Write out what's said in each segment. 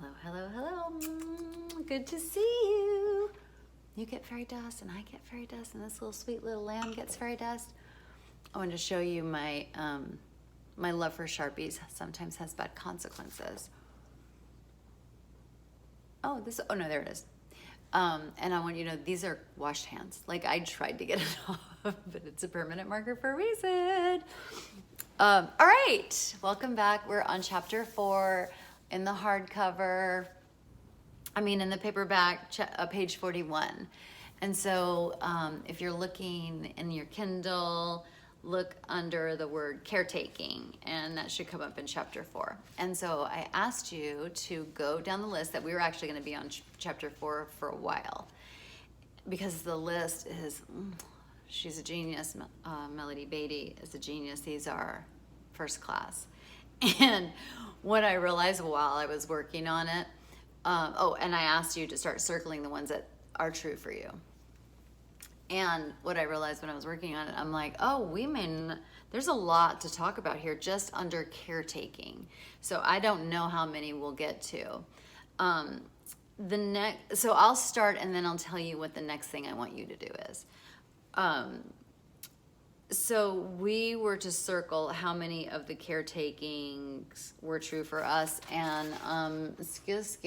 Hello, hello, hello. Good to see you. You get fairy dust and I get fairy dust and this little sweet little lamb gets fairy dust. I wanted to show you my my love for Sharpies sometimes has bad consequences. Oh, no, there it is. And I want you to know these are washed hands. Like I tried to get it off, but it's a permanent marker for a reason. All right, welcome back. We're on chapter 4 in the hardcover. In the paperback, page 41. And so if you're looking in your Kindle, look under the word caretaking, and that should come up in chapter 4. And so I asked you to go down the list that we were actually going to be on chapter 4 for a while, because the list is, she's a genius. Melody Beatty is a genius. These are first class. And what I realized while I was working on it, and I asked you to start circling the ones that are true for you. And what I realized when I was working on it, I'm like, there's a lot to talk about here just under caretaking. So I don't know how many we'll get to. So I'll start and then I'll tell you what the next thing I want you to do is. So we were to circle how many of the caretakings were true for us, and excuse,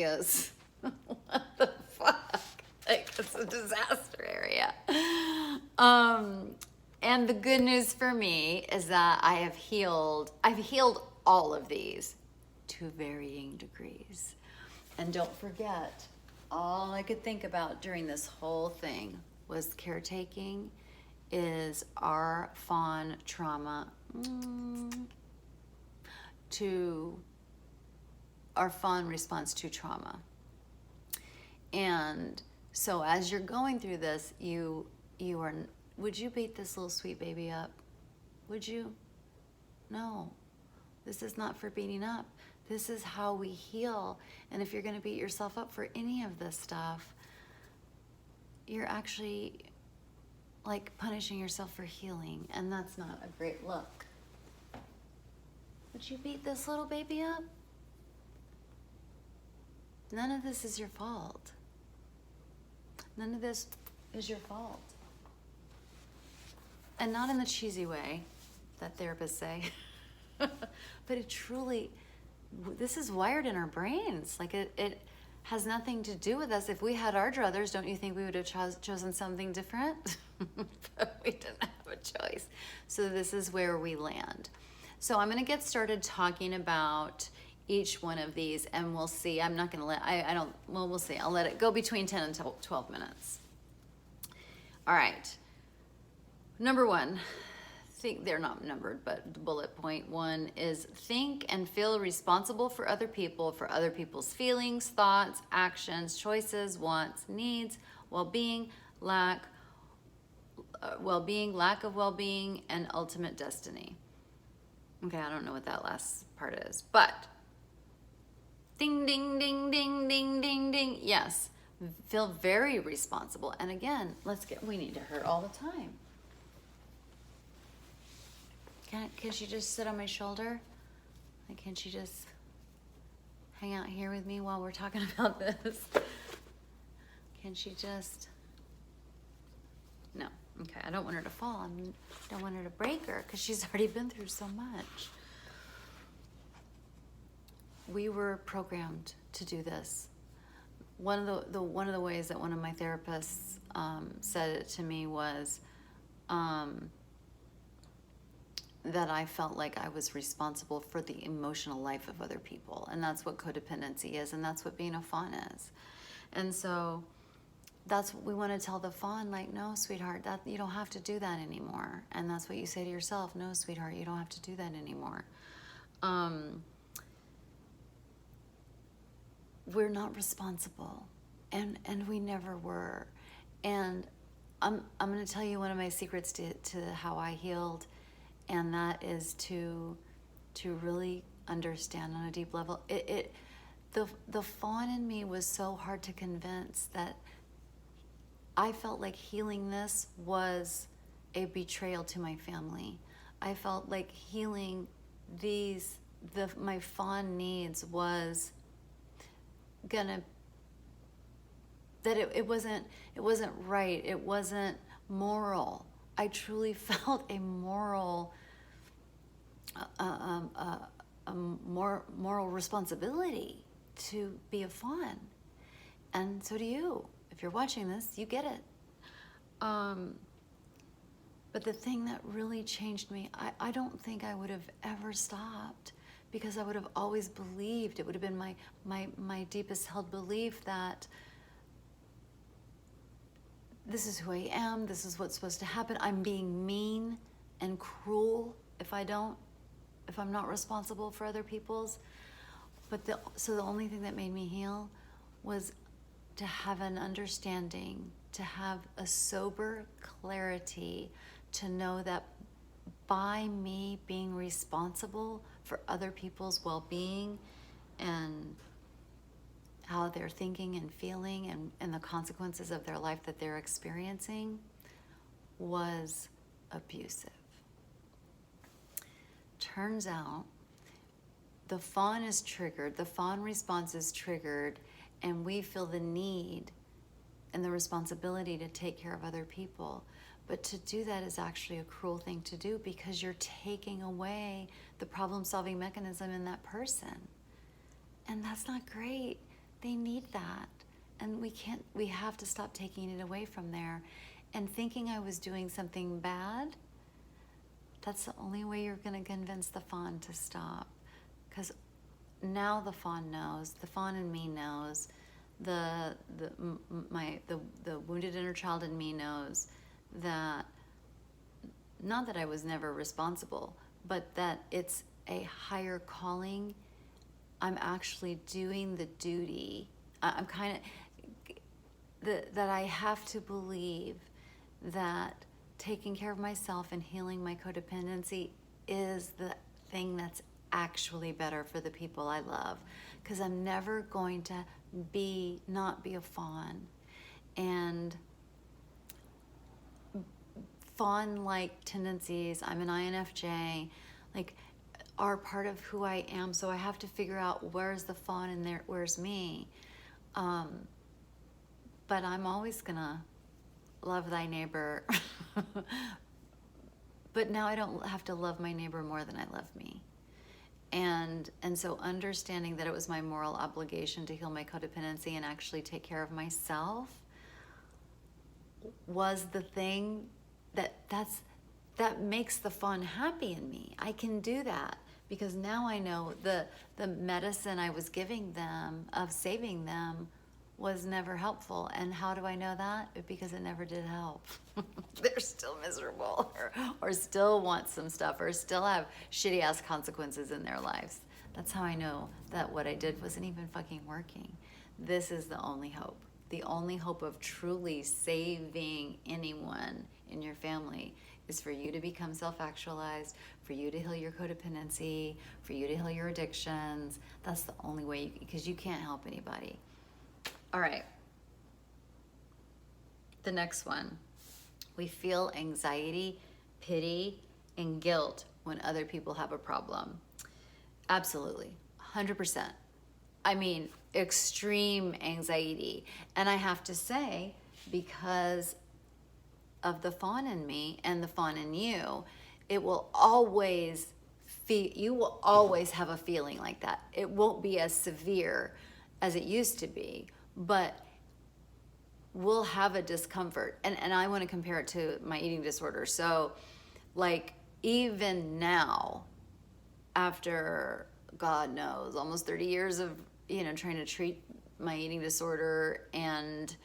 what the fuck? Like, it's a disaster area. And the good news for me is that I've healed all of these to varying degrees. And don't forget, all I could think about during this whole thing was caretaking is our fawn trauma to our fawn response to trauma. And so as you're going through this, you are, would you beat this little sweet baby up? Would you? No, this is not for beating up. This is how we heal. And if you're going to beat yourself up for any of this stuff, you're actually like punishing yourself for healing, and that's not a great look. Would you beat this little baby up? None of this is your fault. None of this is your fault. And not in the cheesy way that therapists say, but it truly, this is wired in our brains. Like it has nothing to do with us. If we had our druthers, don't you think we would have chosen something different? But we didn't have a choice. So this is where we land. So I'm going to get started talking about each one of these, and we'll see. I'm not going to let, we'll see. I'll let it go between 10 and 12 minutes. All right. Number 1. Think they're not numbered, but bullet point 1 is think and feel responsible for other people's feelings, thoughts, actions, choices, wants, needs, well-being, lack of well-being, and ultimate destiny. Okay, I don't know what that last part is, but ding, ding, ding, ding, ding, ding, ding. Yes, feel very responsible. And again, we need to hurt all the time. Can she just sit on my shoulder? Like, can she just hang out here with me while we're talking about this? Can she just? No. Okay, I don't want her to fall. I don't want her to break her because she's already been through so much. We were programmed to do this. One of the ways that one of my therapists said it to me was that I felt like I was responsible for the emotional life of other people, and that's what codependency is, and that's what being a fawn is. And so that's what we want to tell the fawn, like, no, sweetheart, that you don't have to do that anymore. And that's what you say to yourself, no, sweetheart, you don't have to do that anymore. We're not responsible, and we never were. And I'm going to tell you one of my secrets to how I healed, and that is to really understand on a deep level. The fawn in me was so hard to convince that I felt like healing this was a betrayal to my family. I felt like healing my fawn needs was gonna, that it wasn't right. It wasn't moral. I truly felt a moral, moral responsibility to be a fawn. And so do you. If you're watching this, you get it. But the thing that really changed me, I don't think I would have ever stopped, because I would have always believed, it would have been my deepest held belief that this is who I am, this is what's supposed to happen. I'm being mean and cruel if I'm not responsible for other people's. So the only thing that made me heal was to have an understanding, to have a sober clarity, to know that by me being responsible for other people's well-being and how they're thinking and feeling and the consequences of their life that they're experiencing was abusive. Turns out the fawn is triggered, the fawn response is triggered, and we feel the need and the responsibility to take care of other people. But to do that is actually a cruel thing to do, because you're taking away the problem-solving mechanism in that person. And that's not great. They need that. And we have to stop taking it away from there. And thinking I was doing something bad, that's the only way you're gonna convince the fawn to stop. Because now the fawn knows, the fawn in me knows, the wounded inner child in me knows that, not that I was never responsible, but that it's a higher calling. I'm actually doing the duty. I'm kind of, that I have to believe that taking care of myself and healing my codependency is the thing that's actually better for the people I love. Because I'm never going to not be a fawn. And fawn-like tendencies, I'm an INFJ, like, are part of who I am. So I have to figure out where's the fawn and where's me. But I'm always gonna love thy neighbor. But now I don't have to love my neighbor more than I love me. And so understanding that it was my moral obligation to heal my codependency and actually take care of myself was the thing that makes the fawn happy in me. I can do that because now I know the medicine I was giving them of saving them was never helpful. And how do I know that? Because it never did help. They're still miserable or still want some stuff or still have shitty ass consequences in their lives. That's how I know that what I did wasn't even fucking working. This is the only hope. The only hope of truly saving anyone in your family is for you to become self-actualized, for you to heal your codependency, for you to heal your addictions. That's the only way, because you can't help anybody. All right. The next one. We feel anxiety, pity, and guilt when other people have a problem. Absolutely. 100%. I mean, extreme anxiety. And I have to say, because of the fawn in me and the fawn in you, it will always you will always have a feeling like that. It won't be as severe as it used to be, but we'll have a discomfort. And I want to compare it to my eating disorder. So, like, even now, after, God knows, almost 30 years of, trying to treat my eating disorder and,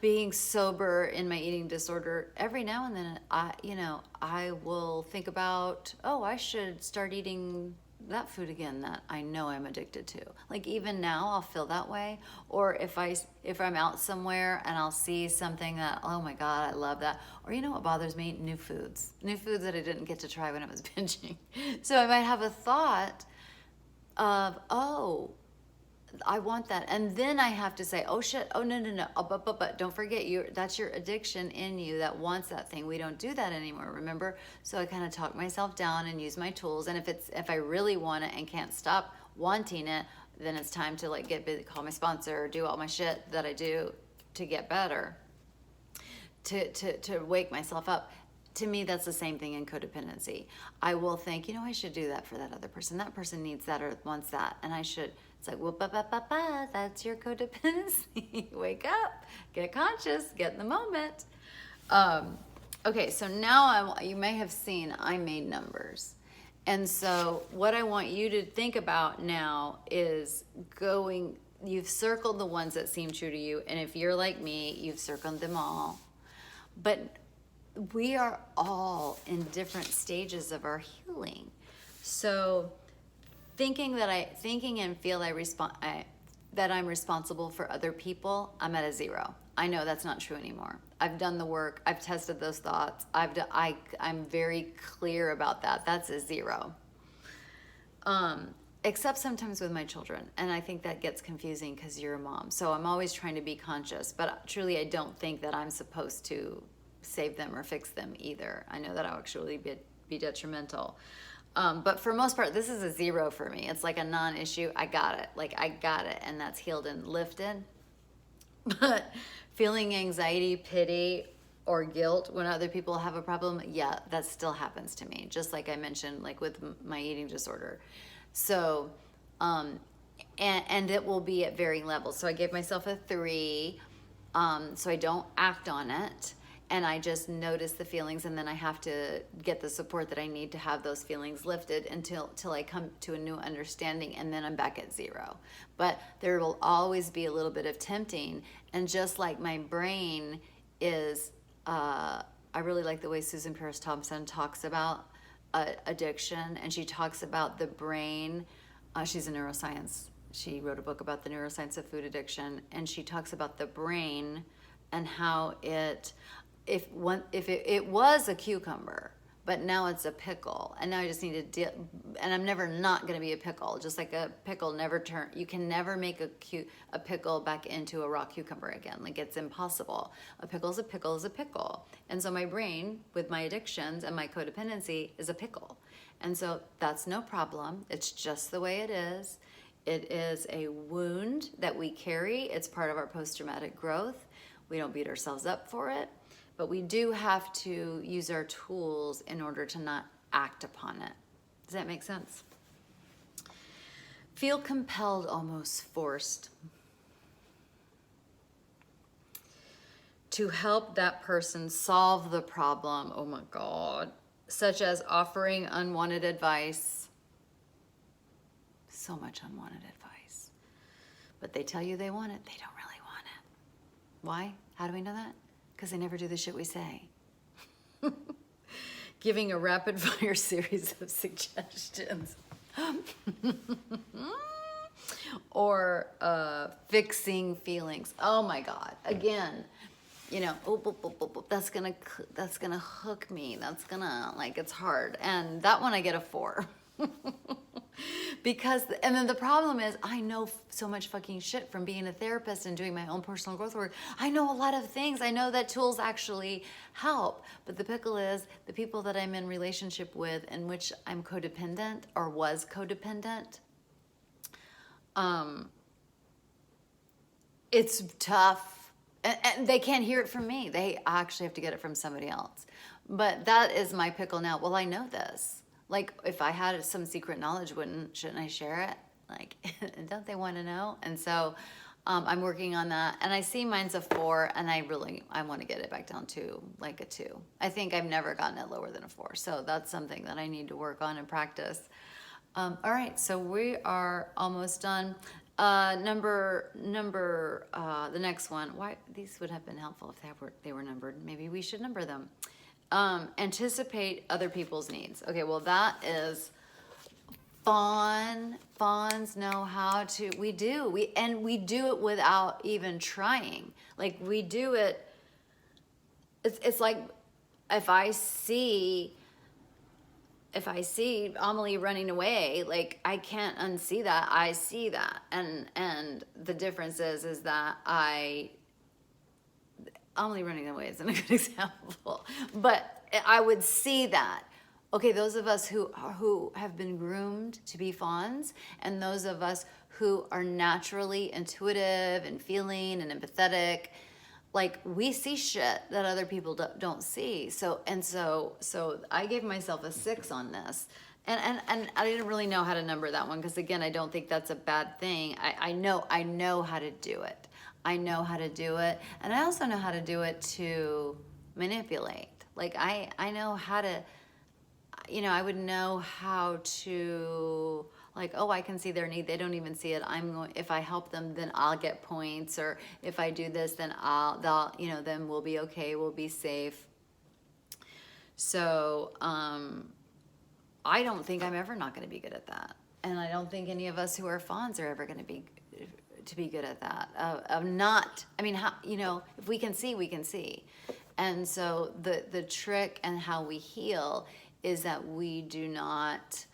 being sober in my eating disorder, every now and then, I will think about, I should start eating that food again that I know I'm addicted to. Like, even now I'll feel that way. Or if I'm out somewhere and I'll see something that, oh my God, I love that. Or what bothers me? New foods that I didn't get to try when I was binging. So I might have a thought of, I want that. And then I have to say, oh shit, oh no. But don't forget, that's your addiction in you that wants that thing. We don't do that anymore, remember? So I kind of talk myself down and use my tools. And if I really want it and can't stop wanting it, then it's time to like get busy, call my sponsor, do all my shit that I do to get better, to wake myself up. To me, that's the same thing in codependency. I will think, you know, I should do that for that other person. That person needs that or wants that. And I should, it's like, well, that's your codependency. Wake up, get conscious, get in the moment. Okay, so now you may have seen I made numbers. And so what I want you to think about now is you've circled the ones that seem true to you. And if you're like me, you've circled them all. But we are all in different stages of our healing. So thinking and feel that I'm responsible for other people, I'm at a 0. I know that's not true anymore. I've done the work. I've tested those thoughts. I'm very clear about that. That's a 0. Except sometimes with my children. And I think that gets confusing because you're a mom. So I'm always trying to be conscious. But truly, I don't think that I'm supposed to save them or fix them either. I know that I'll actually be detrimental. But for most part, this is a 0 for me. It's like a non-issue. I got it. Like, I got it. And that's healed and lifted. But feeling anxiety, pity, or guilt when other people have a problem, yeah, that still happens to me. Just like I mentioned, like with my eating disorder. So, and it will be at varying levels. So I gave myself a 3, so I don't act on it. And I just notice the feelings, and then I have to get the support that I need to have those feelings lifted until I come to a new understanding, and then I'm back at 0. But there will always be a little bit of tempting, and just like my brain is, I really like the way Susan Paris Thompson talks about addiction, and she talks about the brain. She's a neuroscience. She wrote a book about the neuroscience of food addiction, and she talks about the brain and how if it was a cucumber, but now it's a pickle, and now I just need to deal, and I'm never not going to be a pickle. Just like a pickle you can never make a pickle back into a raw cucumber again. Like, it's impossible. A pickle is a pickle is a pickle. And so my brain, with my addictions and my codependency, is a pickle. And so that's no problem. It's just the way it is. It is a wound that we carry. It's part of our post-traumatic growth. We don't beat ourselves up for it. But we do have to use our tools in order to not act upon it. Does that make sense? Feel compelled, almost forced, to help that person solve the problem. Oh my God. Such as offering unwanted advice. So much unwanted advice. But they tell you they want it. They don't really want it. Why? How do we know that? Because they never do the shit we say. Giving a rapid fire series of suggestions. Or fixing feelings. Oh my God. Again, you know, that's gonna hook me. That's gonna, like, it's hard. And that one I get a 4. And then the problem is, I know so much fucking shit from being a therapist and doing my own personal growth work. I know a lot of things. I know that tools actually help. But the pickle is, the people that I'm in relationship with, in which I'm codependent or was codependent, it's tough. And they can't hear it from me. They actually have to get it from somebody else. But that is my pickle now. Well, I know this. Like, if I had some secret knowledge, shouldn't I share it? Like, don't they want to know? And so I'm working on that. And I see mine's a 4, and I want to get it back down to like a 2. I think I've never gotten it lower than a 4. So that's something that I need to work on and practice. All right, so we are almost done. The next one. Why these would have been helpful if they were numbered. Maybe we should number them. Anticipate other people's needs. Okay, well, that is Fawn. Fawns know how to. We do it without even trying. Like, we do it. It's like if I see Amelie running away, like, I can't unsee that. I see that, and the difference is that Amelie running away isn't a good example, but I would see that. Okay, those of us who have been groomed to be fawns, and those of us who are naturally intuitive and feeling and empathetic, like we see shit that other people don't see. So I gave myself a 6 on this. And I didn't really know how to number that one, because again, I don't think that's a bad thing. I know how to do it. I know how to do it. And I also know how to do it to manipulate. Like I know how to, I would know how to, like, oh, I can see their need. They don't even see it. If I help them, then I'll get points. Or if I do this, then then we'll be okay. We'll be safe. So, I don't think I'm ever not going to be good at that. And I don't think any of us who are fawns are ever going to be good at that. If we can see, we can see. And so the trick and how we heal is that we do not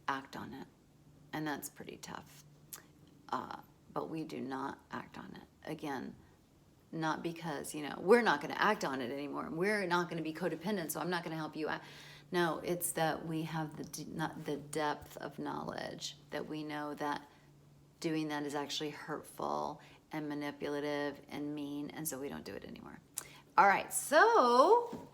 act on it. And that's pretty tough. But we do not act on it. Again, not because, we're not going to act on it anymore. We're not going to be codependent, so I'm not going to help you out. No, it's that we have the depth of knowledge that we know that doing that is actually hurtful and manipulative and mean, and so we don't do it anymore. All right, so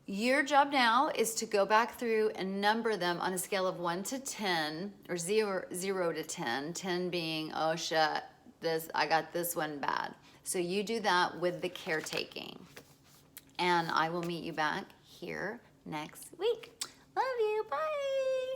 your job now is to go back through and number them on a scale of 1 to 10, or 0 to 10, 10 being, oh shit, I got this one bad. So you do that with the caretaking. And I will meet you back here next week. Love you. Bye.